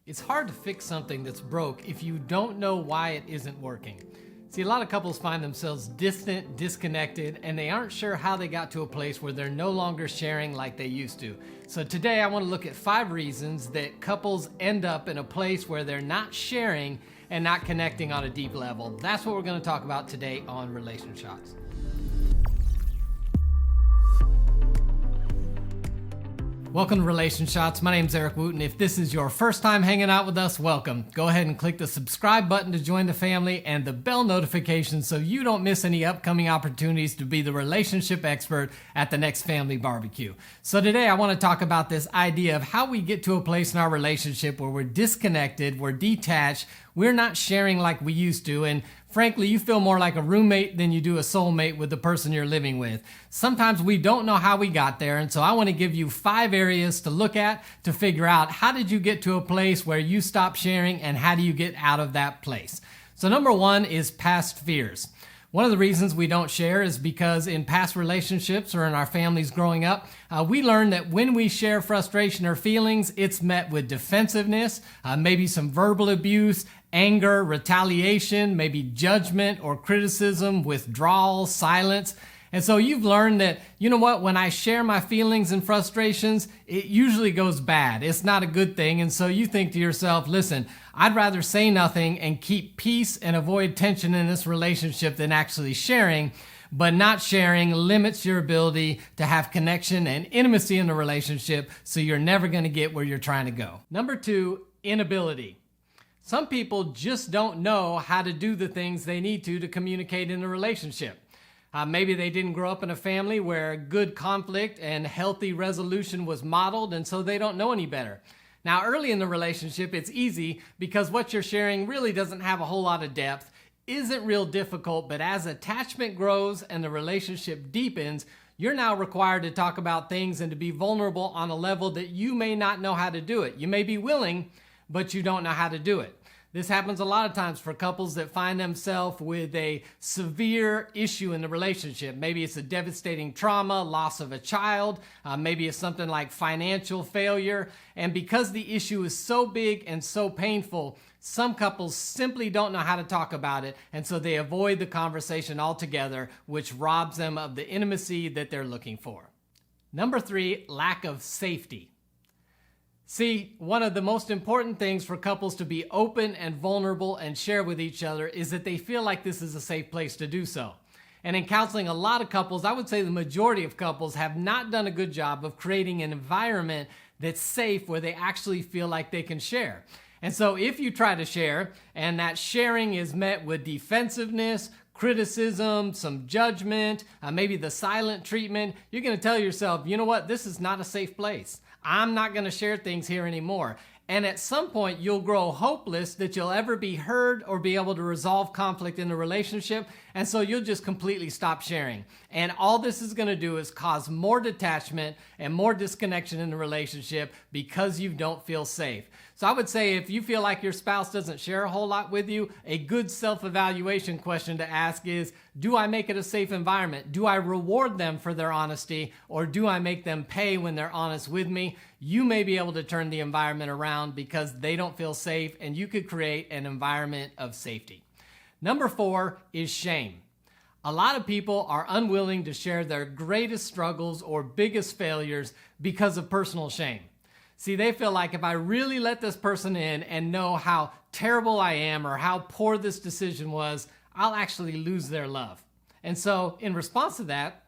It's hard to fix something that's broke if you don't know why it isn't working. See, a lot of couples find themselves distant, disconnected, and they aren't sure how they got to a place where they're no longer sharing like they used to. So today I want to look at 5 reasons that couples end up in a place where they're not sharing and not connecting on a deep level. That's what we're going to talk about today on Relationshots. Welcome to Relationshots. My name's Eric Wooten. If this is your first time hanging out with us, welcome. Go ahead and click the subscribe button to join the family and the bell notification so you don't miss any upcoming opportunities to be the relationship expert at the next family barbecue. So today I want to talk about this idea of how we get to a place in our relationship where we're disconnected, we're detached, we're not sharing like we used to, and frankly, you feel more like a roommate than you do a soulmate with the person you're living with. Sometimes we don't know how we got there, and so I want to give you 5 areas to look at to figure out how did you get to a place where you stop sharing and how do you get out of that place. So number 1 is past fears. One of the reasons we don't share is because in past relationships or in our families growing up, we learned that when we share frustration or feelings, it's met with defensiveness, maybe some verbal abuse, anger, retaliation, maybe judgment or criticism, withdrawal, silence. And so you've learned that, you know what, when I share my feelings and frustrations, it usually goes bad. It's not a good thing. And so you think to yourself, listen, I'd rather say nothing and keep peace and avoid tension in this relationship than actually sharing. But not sharing limits your ability to have connection and intimacy in the relationship, so you're never going to get where you're trying to go. Number 2, inability. Some people just don't know how to do the things they need to communicate in a relationship. Maybe they didn't grow up in a family where good conflict and healthy resolution was modeled, and so they don't know any better. Now, early in the relationship, it's easy because what you're sharing really doesn't have a whole lot of depth, isn't real difficult, but as attachment grows and the relationship deepens, you're now required to talk about things and to be vulnerable on a level that you may not know how to do it. You may be willing, but you don't know how to do it. This happens a lot of times for couples that find themselves with a severe issue in the relationship. Maybe it's a devastating trauma, loss of a child, maybe it's something like financial failure. And because the issue is so big and so painful, some couples simply don't know how to talk about it, and so they avoid the conversation altogether, which robs them of the intimacy that they're looking for. Number 3, lack of safety. See, one of the most important things for couples to be open and vulnerable and share with each other is that they feel like this is a safe place to do so. And in counseling a lot of couples, I would say the majority of couples have not done a good job of creating an environment that's safe where they actually feel like they can share. And so if you try to share and that sharing is met with defensiveness, criticism, some judgment, maybe the silent treatment, you're going to tell yourself, you know what, this is not a safe place. I'm not going to share things here anymore. And at some point, you'll grow hopeless that you'll ever be heard or be able to resolve conflict in the relationship. And so you'll just completely stop sharing. And all this is going to do is cause more detachment and more disconnection in the relationship because you don't feel safe. So I would say if you feel like your spouse doesn't share a whole lot with you, a good self-evaluation question to ask is, do I make it a safe environment? Do I reward them for their honesty, or do I make them pay when they're honest with me? You may be able to turn the environment around because they don't feel safe, and you could create an environment of safety. Number 4 is shame. A lot of people are unwilling to share their greatest struggles or biggest failures because of personal shame. See, they feel like if I really let this person in and know how terrible I am or how poor this decision was, I'll actually lose their love. And so in response to that,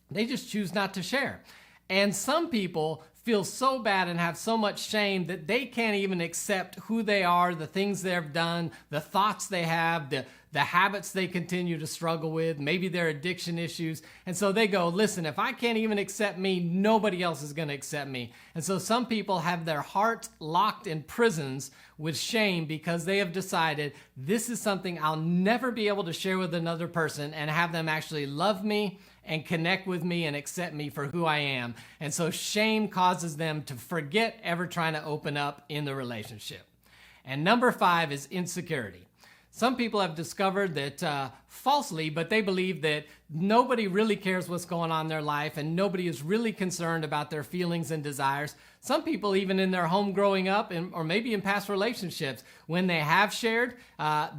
they just choose not to share. And some people feel so bad and have so much shame that they can't even accept who they are, the things they've done, the thoughts they have, the habits they continue to struggle with, maybe their addiction issues. And so they go, listen, if I can't even accept me, nobody else is going to accept me. And so some people have their hearts locked in prisons with shame because they have decided this is something I'll never be able to share with another person and have them actually love me and connect with me and accept me for who I am. And so shame causes them to forget ever trying to open up in the relationship. And number 5 is insecurity. Some people have discovered that falsely, but they believe that nobody really cares what's going on in their life and nobody is really concerned about their feelings and desires. Some people, even in their home growing up or maybe in past relationships, when they have shared,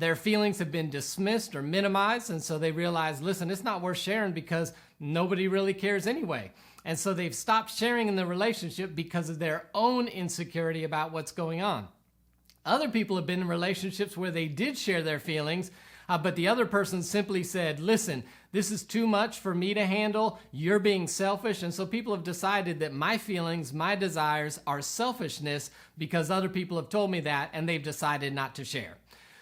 their feelings have been dismissed or minimized. And so they realize, listen, it's not worth sharing because nobody really cares anyway. And so they've stopped sharing in the relationship because of their own insecurity about what's going on. Other people have been in relationships where they did share their feelings, but the other person simply said, listen, this is too much for me to handle. You're being selfish. And so people have decided that my feelings, my desires are selfishness because other people have told me that, and they've decided not to share.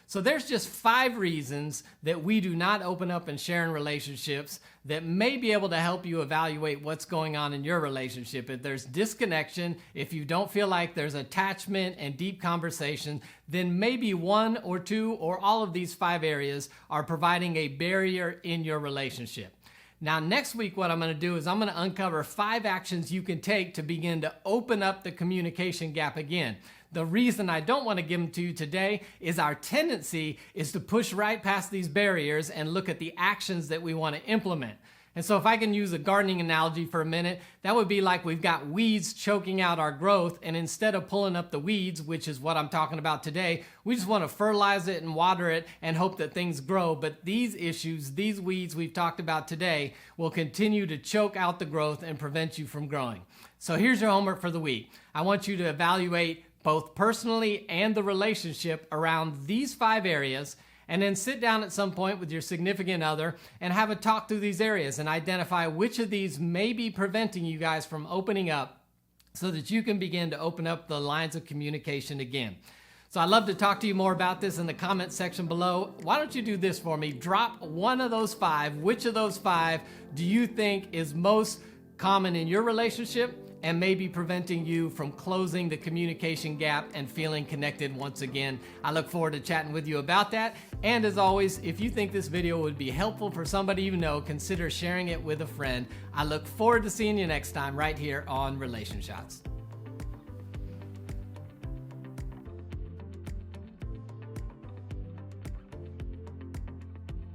So there's just 5 reasons that we do not open up and share in relationships that may be able to help you evaluate what's going on in your relationship. If there's disconnection, if you don't feel like there's attachment and deep conversation, then maybe 1 or 2 or all of these 5 areas are providing a barrier in your relationship. Now, next week, what I'm going to do is I'm going to uncover 5 actions you can take to begin to open up the communication gap again. The reason I don't want to give them to you today is our tendency is to push right past these barriers and look at the actions that we want to implement. And so if I can use a gardening analogy for a minute, that would be like we've got weeds choking out our growth, and instead of pulling up the weeds, which is what I'm talking about today, we just want to fertilize it and water it and hope that things grow. But these issues, these weeds we've talked about today, will continue to choke out the growth and prevent you from growing. So here's your homework for the week. I want you to evaluate both personally and the relationship around these 5 areas, and then sit down at some point with your significant other and have a talk through these areas and identify which of these may be preventing you guys from opening up so that you can begin to open up the lines of communication again. So I'd love to talk to you more about this in the comment section below. Why don't you do this for me? Drop one of those 5. Which of those 5 do you think is most common in your relationship and maybe preventing you from closing the communication gap and feeling connected once again? I look forward to chatting with you about that. And as always, if you think this video would be helpful for somebody you know, consider sharing it with a friend. I look forward to seeing you next time right here on Relation Shots.